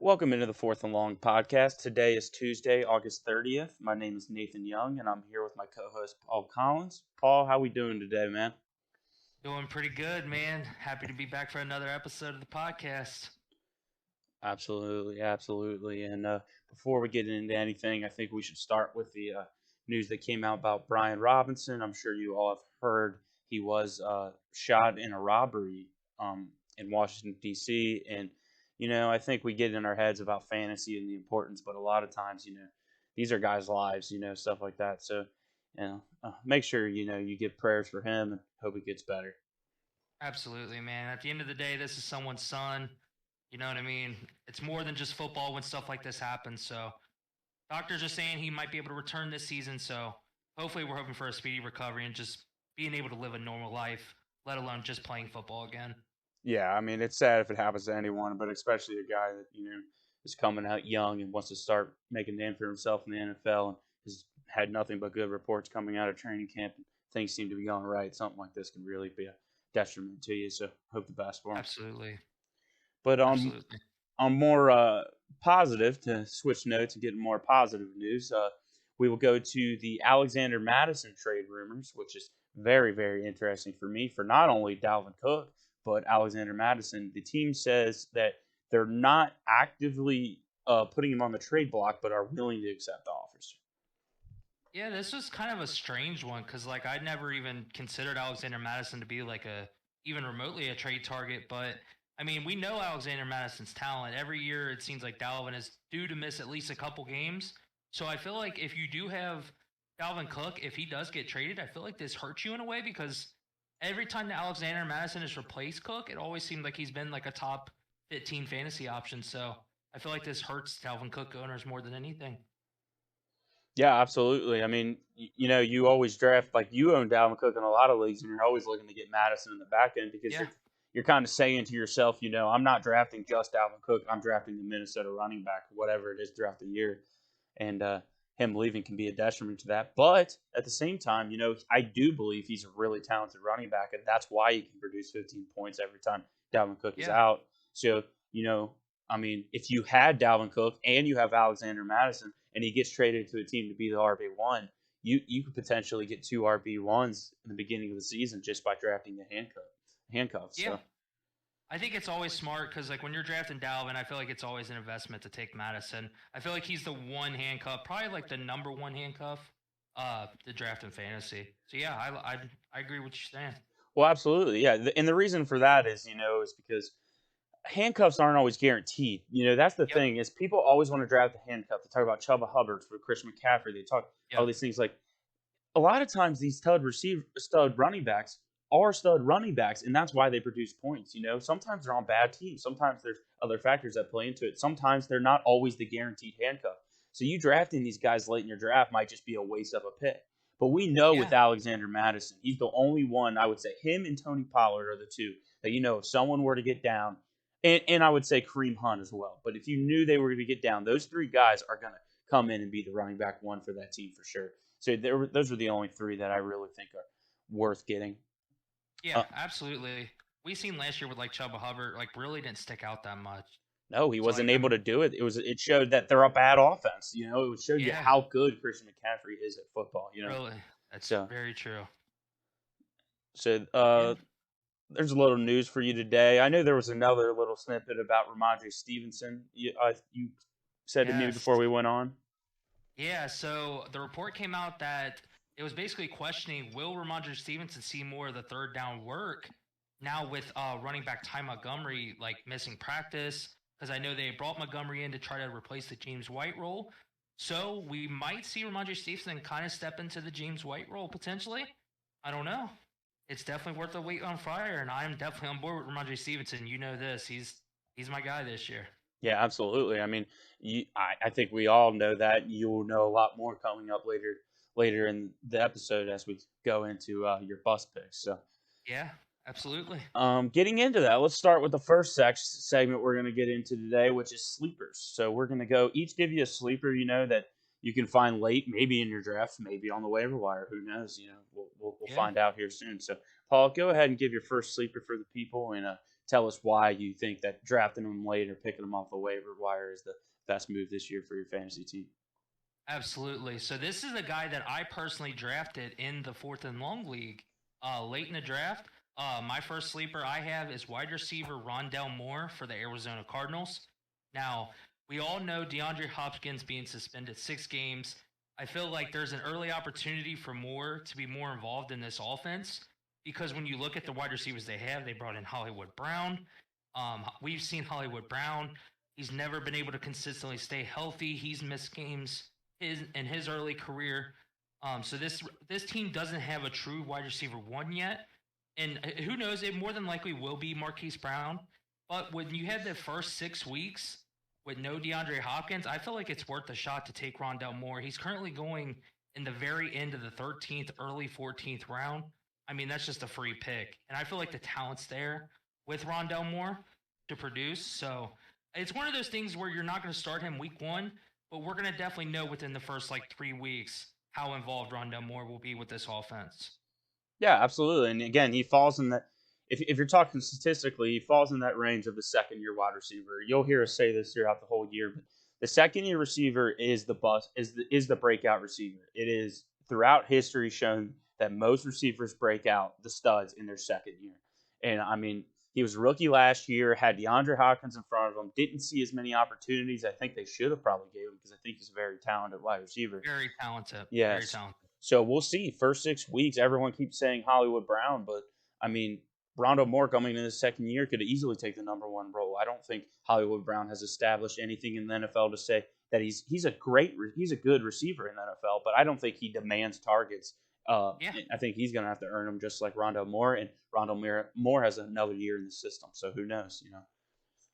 Welcome into the Fourth and Long podcast. Today is Tuesday, August 30th. My name is Nathan Young, and I'm here with my co-host Paul Collins. Paul, how we doing today, man? Doing pretty good, man. Happy to be back for another episode of the podcast. Absolutely, absolutely. And before we get into anything, I think we should start with the news that came out about Brian Robinson. I'm sure you all have heard he was shot in a robbery in Washington D.C. And I think we get in our heads about fantasy and the importance, but a lot of times, these are guys' lives, stuff like that. So, make sure you give prayers for him and hope he gets better. Absolutely, man. At the end of the day, this is someone's son. You know what I mean? It's more than just football when stuff like this happens. So, doctors are saying he might be able to return this season. So, hopefully, we're hoping for a speedy recovery and just being able to live a normal life, let alone just playing football again. Yeah, I mean, it's sad if it happens to anyone, but especially a guy that, is coming out young and wants to start making a name for himself in the NFL and has had nothing but good reports coming out of training camp and things seem to be going right. Something like this can really be a detriment to you. So hope the best for him. Absolutely. But Absolutely. on more positive, to switch notes and get more positive news, we will go to the Alexander Madison trade rumors, which is very, very interesting for me for not only Dalvin Cook, but Alexander Madison. The team says that they're not actively putting him on the trade block, but are willing to accept offers. Yeah, this was kind of a strange one because, like, I'd never even considered Alexander Madison to be like a even remotely a trade target. But I mean, we know Alexander Madison's talent. Every year, it seems like Dalvin is due to miss at least a couple games. So I feel like if you do have Dalvin Cook, if he does get traded, I feel like this hurts you in a way because every time that Alexander Madison has replaced Cook, it always seemed like he's been like a top 15 fantasy option. So I feel like this hurts Dalvin Cook owners more than anything. Yeah, absolutely. I mean, you always draft like you own Dalvin Cook in a lot of leagues, and you're always looking to get Madison in the back end because Yeah. you're kind of saying to yourself, I'm not drafting just Dalvin Cook. I'm drafting the Minnesota running back, whatever it is throughout the year, and him leaving can be a detriment to that. But at the same time, I do believe he's a really talented running back, and that's why he can produce 15 points every time Dalvin Cook is Yeah. out. So, you know, I mean, if you had Dalvin Cook and you have Alexander Madison, and he gets traded to a team to be the RB1, you could potentially get two RB1s in the beginning of the season just by drafting the handcuffs. Yeah. So I think it's always smart because, like, when you're drafting Dalvin, I feel like it's always an investment to take Madison. I feel like he's the one handcuff, probably like the number one handcuff, the draft in fantasy. So yeah, I agree with you saying. well, absolutely, yeah. And the reason for that is because handcuffs aren't always guaranteed. That's the Yep. thing is people always want to draft the handcuff. They talk about Chuba Hubbard for Chris McCaffrey. They talk all Yep. these things like a lot of times these stud running backs are stud running backs, and that's why they produce points. Sometimes they're on bad teams. Sometimes there's other factors that play into it. Sometimes they're not always the guaranteed handcuff. So you drafting these guys late in your draft might just be a waste of a pick. But we know with Yeah. Alexander Madison, he's the only one. I would say him and Tony Pollard are the two that if someone were to get down, and I would say Kareem Hunt as well. But if you knew they were going to get down, those three guys are going to come in and be the running back one for that team for sure. So those are the only three that I really think are worth getting. Yeah. Uh, Absolutely. We seen last year with like Chuba Hubbard, like really didn't stick out that much. no, he So like wasn't able to do it. It showed that they're a bad offense. It showed you yeah, how good Christian McCaffrey is at football. really, that's So very true. so Yeah. there's a little news for you today. I know there was another little snippet about Ramondre Stevenson. You said to me Yes. before we went on. Yeah, so the report came out that it was basically questioning will Ramondre Stevenson see more of the third down work now with running back Ty Montgomery like missing practice because I know they brought Montgomery in to try to replace the James White role. So we might see Ramondre Stevenson kind of step into the James White role potentially. I don't know. It's definitely worth a wait on fire, and I'm definitely on board with Ramondre Stevenson. You know this. He's my guy this year. Yeah, absolutely. I mean, I think we all know that. You'll know a lot more coming up later in the episode as we go into your bus picks. So, Yeah, absolutely. getting into that, let's start with the first segment we're going to get into today, which is sleepers. So we're going to go each give you a sleeper, that you can find late, maybe in your draft, maybe on the waiver wire. Who knows? We'll Yeah. find out here soon. So, Paul, go ahead and give your first sleeper for the people and tell us why you think that drafting him late or picking him off the waiver wire is the best move this year for your fantasy team. Absolutely. So this is a guy that I personally drafted in the fourth and long league, late in the draft. My first sleeper I have is wide receiver Rondell Moore for the Arizona Cardinals. Now we all know DeAndre Hopkins being suspended 6 games. I feel like there's an early opportunity for Moore to be more involved in this offense because when you look at the wide receivers they brought in Hollywood Brown. We've seen Hollywood Brown. He's never been able to consistently stay healthy. He's missed games in his early career. So this team doesn't have a true wide receiver one yet, and who knows? It more than likely will be Marquise Brown. But when you had the first 6 weeks with no DeAndre Hopkins, I feel like it's worth a shot to take Rondell Moore. He's currently going in the very end of the 13th, early 14th round. I mean, that's just a free pick, and I feel like the talent's there with Rondell Moore to produce. So it's one of those things where you're not going to start him week 1. But we're going to definitely know within the first 3 weeks how involved Rondell Moore will be with this offense. Yeah, absolutely. And again, he falls in that. If you're talking statistically, he falls in that range of the second-year wide receiver. You'll hear us say this throughout the whole year, but the second-year receiver is the breakout receiver. It is throughout history shown that most receivers break out the studs in their second year. And I mean, he was rookie last year, had DeAndre Hopkins in front of him, didn't see as many opportunities. I think they should have probably gave him because I think he's a very talented wide receiver. Very talented. Yes. Very talented. So we'll see. First 6 weeks, everyone keeps saying Hollywood Brown, but I mean, Rondell Moore coming in his second year could easily take the number 1 role. I don't think Hollywood Brown has established anything in the NFL to say that he's a good receiver in the NFL, but I don't think he demands targets. I think he's going to have to earn them just like Rondell Moore, and Rondell Moore has another year in the system, so who knows,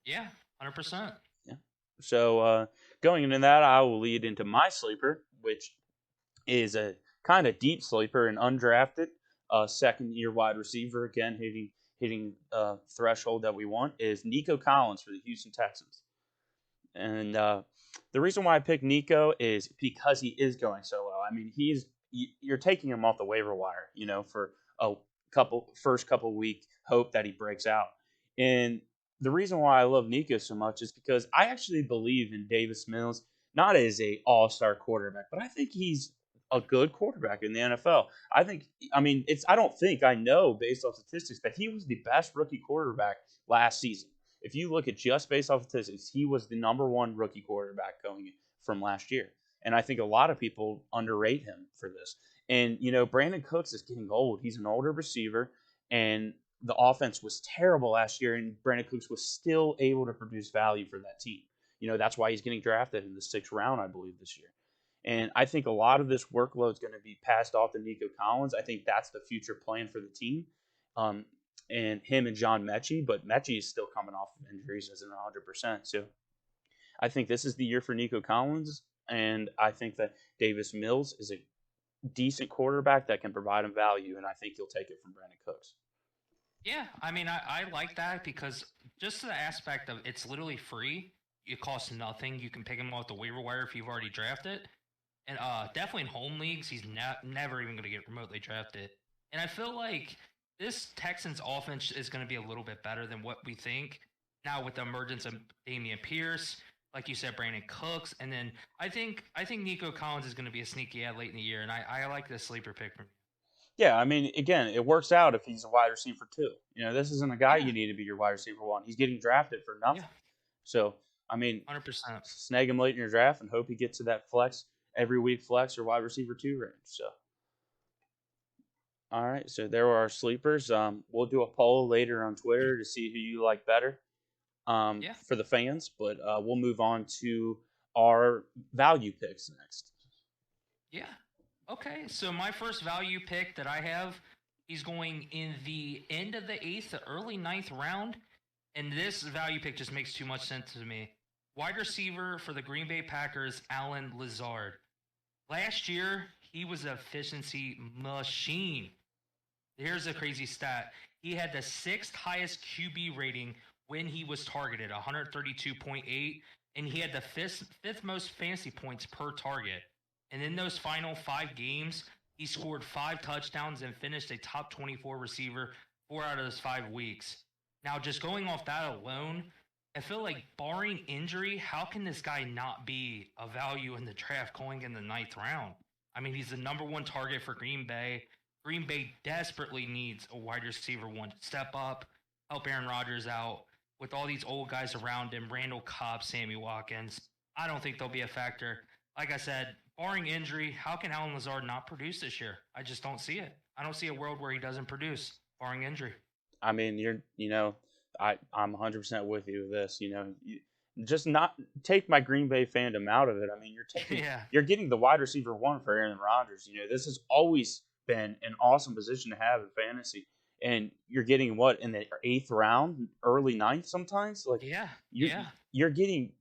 Yeah, 100%. Yeah. So going into that, I will lead into my sleeper, which is a kind of deep sleeper and undrafted second-year wide receiver, again hitting threshold that we want, is Nico Collins for the Houston Texans. And the reason why I picked Nico is because he is going so low. I mean, you're taking him off the waiver wire, for a first couple week hope that he breaks out. And the reason why I love Nico so much is because I actually believe in Davis Mills, not as a all-star quarterback, but I think he's a good quarterback in the NFL. I know based off statistics that he was the best rookie quarterback last season. If you look at just based off statistics, he was the number 1 rookie quarterback going from last year. And I think a lot of people underrate him for this. And, Brandon Cooks is getting old. He's an older receiver, and the offense was terrible last year, and Brandon Cooks was still able to produce value for that team. That's why he's getting drafted in the 6th round, I believe, this year. And I think a lot of this workload is going to be passed off to Nico Collins. I think that's the future plan for the team. And him and John Mechie, but Mechie is still coming off of injuries, isn't 100%. So I think this is the year for Nico Collins, and I think that Davis Mills is a decent quarterback that can provide him value, and I think he'll take it from Brandon Cooks. Yeah, I mean, I like that because just the aspect of it's literally free. It costs nothing. You can pick him off the waiver wire if you've already drafted. And definitely in home leagues, he's never even going to get remotely drafted. And I feel like this Texans offense is going to be a little bit better than what we think. Now with the emergence of Dameon Pierce, like you said, Brandon Cooks, and then I think Nico Collins is going to be a sneaky ad late in the year, and I like this sleeper pick from you. Yeah, I mean, again, it works out if he's a wide receiver 2. This isn't a guy you need to be your wide receiver 1. He's getting drafted for nothing. Yeah. So, I mean, 100%. Snag him late in your draft and hope he gets to that every week flex or wide receiver 2 range. So, all right. So there were our sleepers. We'll do a poll later on Twitter to see who you like better. For the fans, but we'll move on to our value picks next. Yeah. Okay. So my first value pick that I have, he's going in the end of the 8th, the early 9th round, and this value pick just makes too much sense to me. Wide receiver for the Green Bay Packers, Allen Lazard. Last year, he was an efficiency machine. Here's a crazy stat. He had the 6th highest QB rating when he was targeted, 132.8, and he had the fifth most fantasy points per target. And in those final 5 games, he scored 5 touchdowns and finished a top 24 receiver 4 out of those 5 weeks. Now, just going off that alone, I feel like barring injury, how can this guy not be a value in the draft going in the ninth round? I mean, he's the number one target for Green Bay. Green Bay desperately needs a wide receiver one to step up, help Aaron Rodgers out. With all these old guys around him, Randall Cobb, Sammy Watkins, I don't think they'll be a factor. Like I said, barring injury, how can Alan Lazard not produce this year? I just don't see it. I don't see a world where he doesn't produce, barring injury. I mean, I'm 100% with you with this. Just not take my Green Bay fandom out of it. I mean, Yeah. you're getting the wide receiver one for Aaron Rodgers. This has always been an awesome position to have in fantasy, and you're getting what in the eighth round, early ninth sometimes. Like, Yeah. you're Yeah. you're getting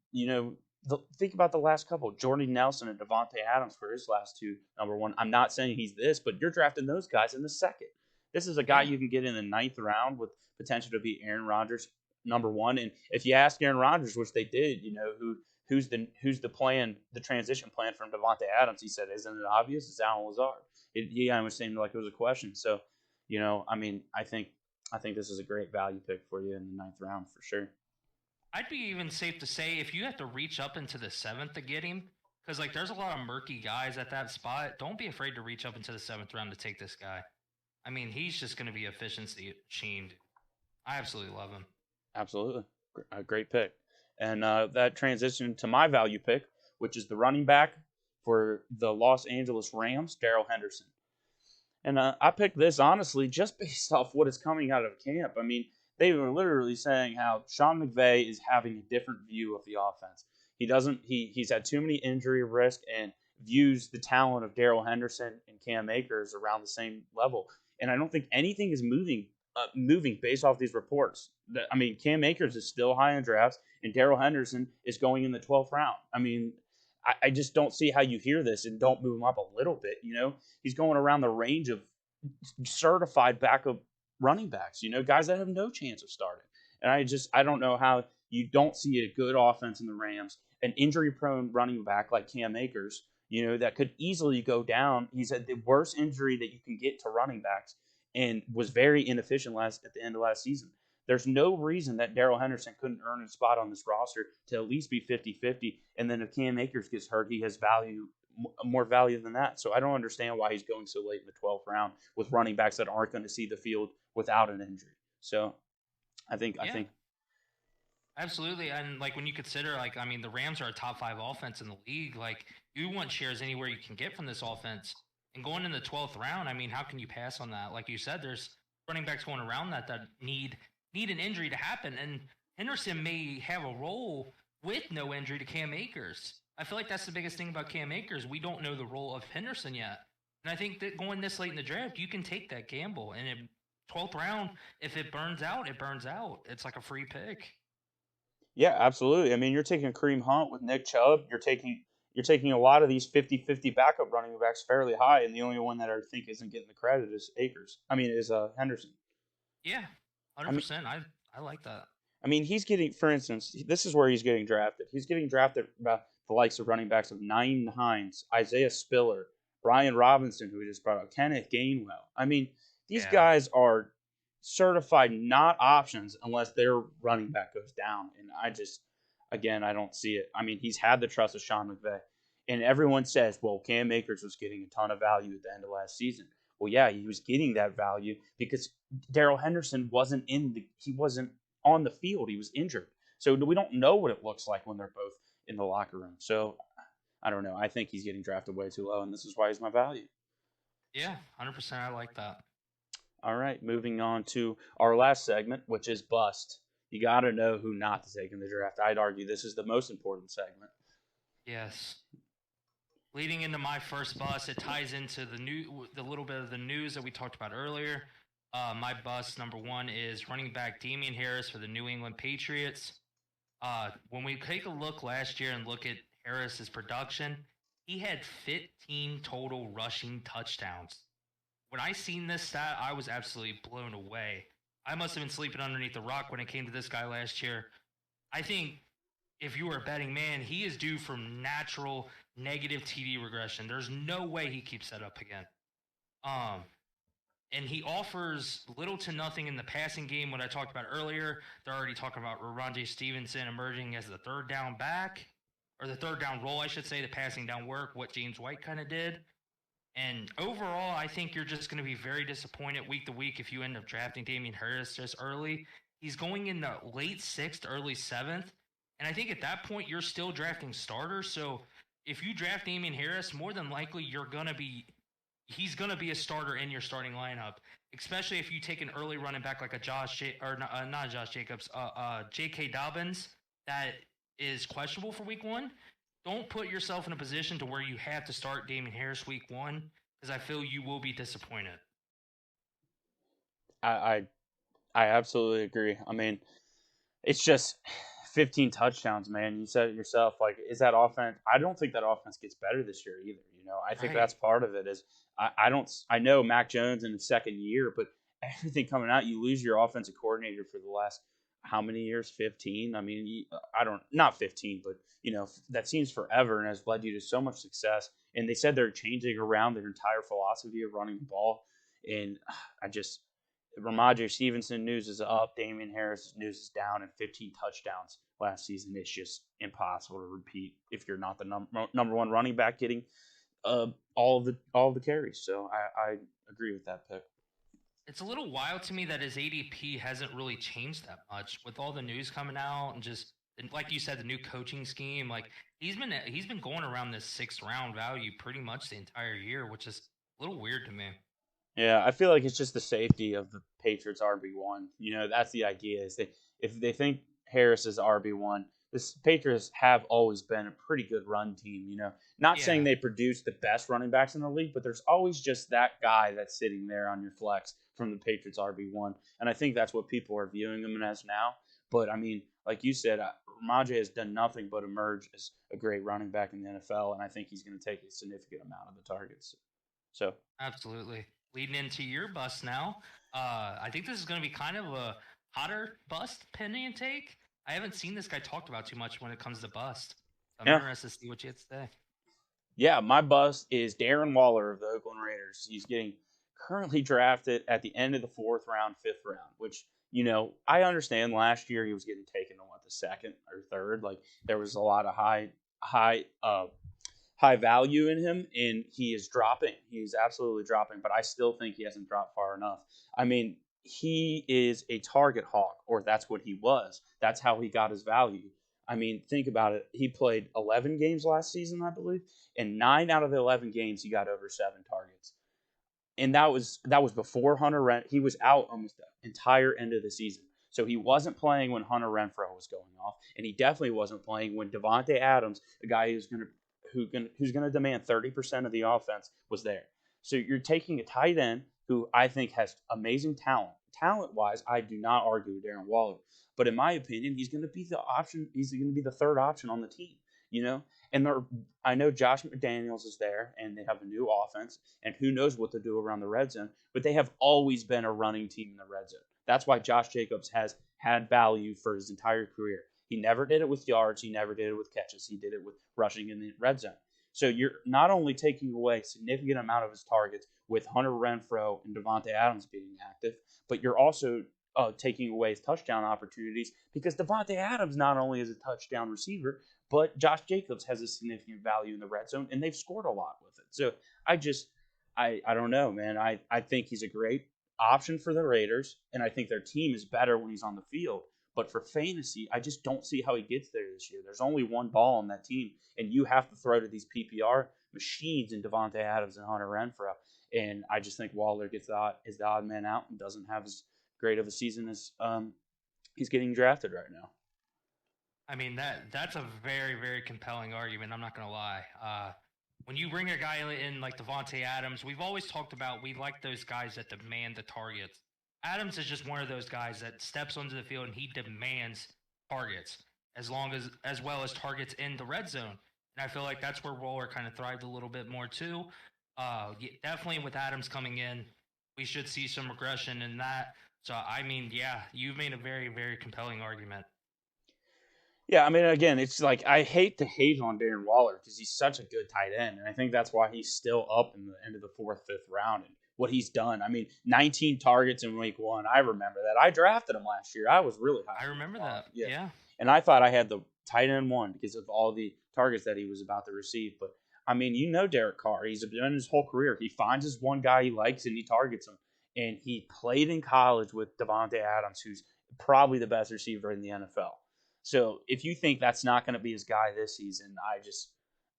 think about the last couple, Jordy Nelson and Devontae Adams for his last two number one. I'm not saying he's this, but you're drafting those guys in the second. This is a guy Yeah. you can get in the ninth round with potential to be Aaron Rodgers number one. And if you ask Aaron Rodgers, which they did, who's the plan, the transition plan from Devontae Adams, he said, isn't it obvious? It's Alan Lazard. He almost seemed like it was a question. So, I mean, I think this is a great value pick for you in the ninth round for sure. I'd be even safe to say if you have to reach up into the seventh to get him, because like there's a lot of murky guys at that spot. Don't be afraid to reach up into the seventh round to take this guy. I mean, he's just going to be efficiency machined. I absolutely love him. Absolutely. A great pick. And that transition to my value pick, which is the running back for the Los Angeles Rams, Darrell Henderson. And I picked this, honestly, just based off what is coming out of camp. I mean, they were literally saying how Sean McVay is having a different view of the offense. He's had too many injury risk and views the talent of Darrell Henderson and Cam Akers around the same level. And I don't think anything is moving based off these reports. I mean, Cam Akers is still high in drafts, and Darrell Henderson is going in the 12th round. I mean, I just don't see how you hear this and don't move him up a little bit. He's going around the range of certified backup running backs. Guys that have no chance of starting. And I don't know how you don't see a good offense in the Rams, an injury-prone running back like Cam Akers. That could easily go down. He's had the worst injury that you can get to running backs and was very inefficient at the end of last season. There's no reason that Darrell Henderson couldn't earn a spot on this roster to at least be 50-50. And then if Cam Akers gets hurt, he has more value than that. So I don't understand why he's going so late in the 12th round with running backs that aren't going to see the field without an injury. So I think Absolutely. And like when you consider, like, I mean, the Rams are a top 5 offense in the league. Like, you want shares anywhere you can get from this offense. And going in the 12th round, I mean, how can you pass on that? Like you said, there's running backs going around that need an injury to happen. And Henderson may have a role with no injury to Cam Akers. I feel like that's the biggest thing about Cam Akers. We don't know the role of Henderson yet. And I think that going this late in the draft, you can take that gamble. And in 12th round, if it burns out, it burns out. It's like a free pick. Yeah, absolutely. I mean, you're taking Kareem Hunt with Nick Chubb. You're taking a lot of these 50-50 backup running backs fairly high, and the only one that I think isn't getting the credit is Henderson. Yeah, 100%. I like that. I mean, he's getting, for instance, this is where he's getting drafted. He's getting drafted by the likes of running backs of Nyheim Hines, Isaiah Spiller, Brian Robinson, who we just brought up, Kenneth Gainwell. I mean, these guys are certified not options unless their running back goes down. And I don't see it. I mean, he's had the trust of Sean McVay. And everyone says, well, Cam Akers was getting a ton of value at the end of last season. Well, yeah, he was getting that value because Darrell Henderson wasn't on the field. He was injured. So we don't know what it looks like when they're both in the locker room. So I don't know. I think he's getting drafted way too low, and this is why he's my value. Yeah, 100%. I like that. All right, moving on to our last segment, which is bust. You got to know who not to take in the draft. I'd argue this is the most important segment. Yes. Leading into my first bust, it ties into the little bit of the news that we talked about earlier. My bust number 1 is running back Damien Harris for the New England Patriots. When we take a look last year and look at Harris's production, he had 15 total rushing touchdowns. When I seen this stat, I was absolutely blown away. I must have been sleeping underneath the rock when it came to this guy last year. I think if you were a betting man, he is due for natural negative TD regression. There's no way he keeps that up again. and he offers little to nothing in the passing game. What I talked about earlier, they're already talking about Ramondre Stevenson emerging as the third down back, or the third down role, I should say, the passing down work, what James White kind of did. And overall, I think you're just going to be very disappointed week to week if you end up drafting Damien Harris just early. He's going in the late sixth, early seventh. And I think at that point, you're still drafting starters. So if you draft Damien Harris, more than likely he's going to be a starter in your starting lineup, especially if you take an early running back like a not Josh Jacobs, J.K. Dobbins that is questionable for week one. Don't put yourself in a position to where you have to start Damien Harris week one, because I feel you will be disappointed. I, I I absolutely agree. I mean, it's just 15 touchdowns, man. You said it yourself. Like, is that offense? I don't think that offense gets better this year either. I think Right. that's part of it. Is I don't. I know Mac Jones in his second year, but everything coming out, you lose your offensive coordinator for the last how many years? 15. I mean, I don't not 15, but that seems forever and has led you to so much success. And they said they're changing around their entire philosophy of running the ball, and I just Ramondre Stevenson news is up, Damian Harris news is down, and 15 touchdowns last season. It's just impossible to repeat if you're not the number one running back getting all of the carries. So I agree with that pick. It's a little wild to me that his ADP hasn't really changed that much with all the news coming out and just and like you said, the new coaching scheme. Like he's been going around this sixth round value pretty much the entire year, which is a little weird to me. Yeah, I feel like it's just the safety of the Patriots RB1. That's the idea. Is if they think Harris is RB1, the Patriots have always been a pretty good run team. Not saying Yeah. they produce the best running backs in the league, but there's always just that guy that's sitting there on your flex from the Patriots RB1, and I think that's what people are viewing him as now. But I mean, like you said, Ramondre has done nothing but emerge as a great running back in the NFL, and I think he's going to take a significant amount of the targets. So Absolutely. Leading into your bust now. I think this is going to be kind of a hotter bust opinion take. I haven't seen this guy talked about too much when it comes to bust. I'm yeah, interested to see what you had to say. Yeah, my bust is Darren Waller of the Oakland Raiders. He's getting currently drafted at the end of the fourth round, fifth round, which, I understand last year he was getting taken to the second or third. Like there was a lot of high value in him, and he is dropping. He's absolutely dropping, but I still think he hasn't dropped far enough. I mean, he is a target hawk, or that's what he was. That's how he got his value. I mean, think about it. He played 11 games last season, I believe, and 9 out of the 11 games he got over 7 targets. And that was before Hunter Ren. He was out almost the entire end of the season. So he wasn't playing when Hunter Renfrow was going off, and he definitely wasn't playing when Devontae Adams, the guy who's gonna demand 30% of the offense, was there. So you're taking a tight end who I think has amazing talent. Talent wise, I do not argue with Darren Waller, but in my opinion, he's going to be the option. He's going to be the third option on the team. And I know Josh McDaniels is there, and they have a new offense, and who knows what to do around the red zone. But they have always been a running team in the red zone. That's why Josh Jacobs has had value for his entire career. He never did it with yards. He never did it with catches. He did it with rushing in the red zone. So you're not only taking away a significant amount of his targets with Hunter Renfrow and Devontae Adams being active, but you're also taking away his touchdown opportunities because Devontae Adams not only is a touchdown receiver, but Josh Jacobs has a significant value in the red zone, and they've scored a lot with it. So I don't know, man. I think he's a great option for the Raiders, and I think their team is better when he's on the field. But for fantasy, I just don't see how he gets there this year. There's only one ball on that team, and you have to throw to these PPR machines in Devontae Adams and Hunter Renfrow. And I just think Waller is the odd man out and doesn't have as great of a season as he's getting drafted right now. I mean that's a very very compelling argument. I'm not gonna lie. When you bring a guy in like Devonte Adams, we've always talked about we like those guys that demand the targets. Adams is just one of those guys that steps onto the field and he demands targets as well as targets in the red zone. And I feel like that's where Waller kind of thrived a little bit more too. Definitely with Adams coming in, we should see some regression in that. So I mean, yeah, you've made a very very compelling argument. Yeah, I mean, again, it's like I hate to hate on Darren Waller because he's such a good tight end, and I think that's why he's still up in the end of the fourth, fifth round. And what he's done. I mean, 19 targets in week 1. I remember that. I drafted him last year. I was really high. I remember that. Yeah. And I thought I had the tight end one because of all the targets that he was about to receive. But I mean, Derek Carr. He's done his whole career. He finds his one guy he likes and he targets him. And he played in college with Davante Adams, who's probably the best receiver in the NFL. So if you think that's not going to be his guy this season,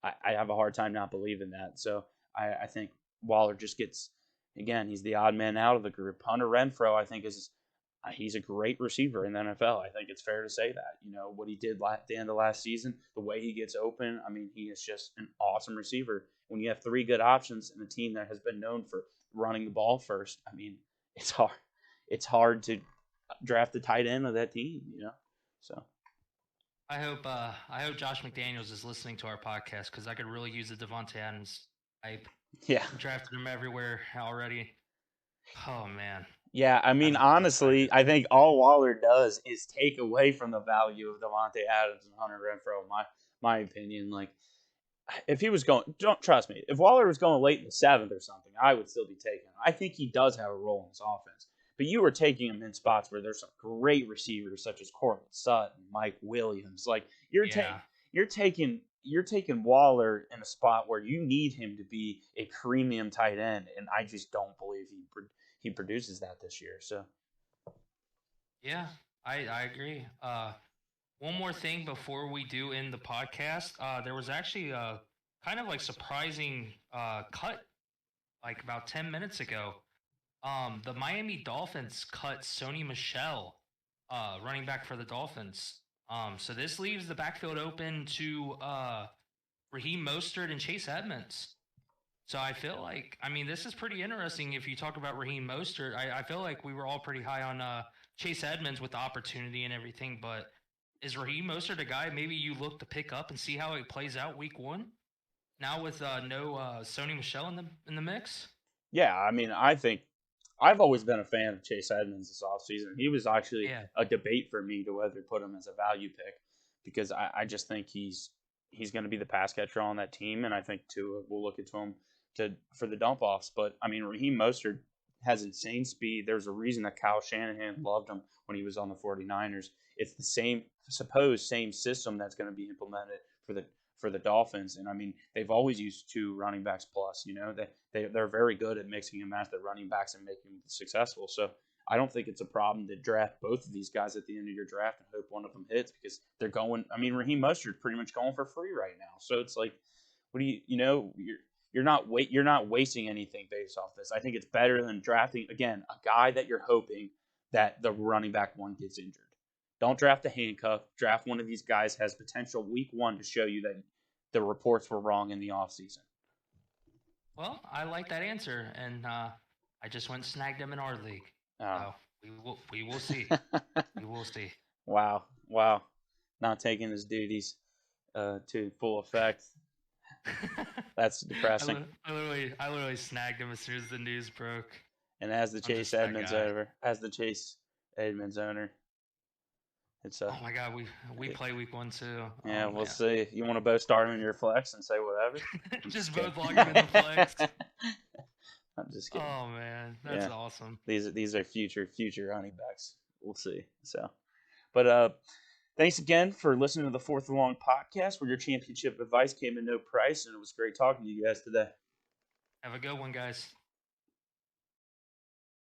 I have a hard time not believing that. So I think Waller just gets, again, he's the odd man out of the group. Hunter Renfrow, I think, he's a great receiver in the NFL. I think it's fair to say that. What he did at the end of last season, the way he gets open, I mean, he is just an awesome receiver. When you have 3 good options in a team that has been known for running the ball first, I mean, it's hard. It's hard to draft the tight end of that team, So I hope Josh McDaniels is listening to our podcast because I could really use the Davante Adams hype. Yeah, drafted him everywhere already. Oh man. Yeah, I mean, honestly, I think all Waller does is take away from the value of Davante Adams and Hunter Renfrow. My opinion, like, if he was going, don't trust me. If Waller was going late in the 7th or something, I would still be taking him. I think he does have a role in this offense. But you were taking him in spots where there's some great receivers such as Courtland Sutton, Mike Williams. Like you're taking Waller in a spot where you need him to be a premium tight end, and I just don't believe he produces that this year. So yeah, I agree. One more thing before we do end the podcast, there was actually a kind of like surprising cut like about 10 minutes ago. The Miami Dolphins cut Sony Michel, running back for the Dolphins. So this leaves the backfield open to Raheem Mostert and Chase Edmonds. So I feel like, I mean, this is pretty interesting if you talk about Raheem Mostert. I feel like we were all pretty high on Chase Edmonds with the opportunity and everything, but is Raheem Mostert a guy maybe you look to pick up and see how it plays out week 1? Now with no Sony Michel in the mix? Yeah, I mean, I think I've always been a fan of Chase Edmonds this offseason. He was actually a debate for me to whether to put him as a value pick because I just think he's going to be the pass catcher on that team, and I think Tua will look into him for the dump offs. But I mean, Raheem Mostert has insane speed. There's a reason that Kyle Shanahan loved him when he was on the 49ers. It's the same system that's going to be implemented for the Dolphins. And I mean, they've always used 2 running backs plus. They're very good at mixing and match their running backs and making them successful. So I don't think it's a problem to draft both of these guys at the end of your draft and hope one of them hits because they're going. I mean, Raheem Mostert's pretty much going for free right now. So it's like, what do you're not wasting anything based off this. I think it's better than drafting again a guy that you're hoping that the running back one gets injured. Don't draft a handcuff. Draft one of these guys has potential week 1 to show you that the reports were wrong in the offseason. Well, I like that answer, and I just went and snagged him in our league. Oh. So we will see. We will see. Wow. Not taking his duties to full effect. That's depressing. I literally snagged him as soon as the news broke. And as the Chase Edmonds owner, it's oh my God, we play week 1 too. Yeah, we'll see. You want to both start him in your flex and say whatever? just both log him in the flex. I'm just kidding. Oh man, that's awesome. These are future running backs. We'll see. So, but thanks again for listening to the Fourth and Long podcast, where your championship advice came at no price, and it was great talking to you guys today. Have a good one, guys.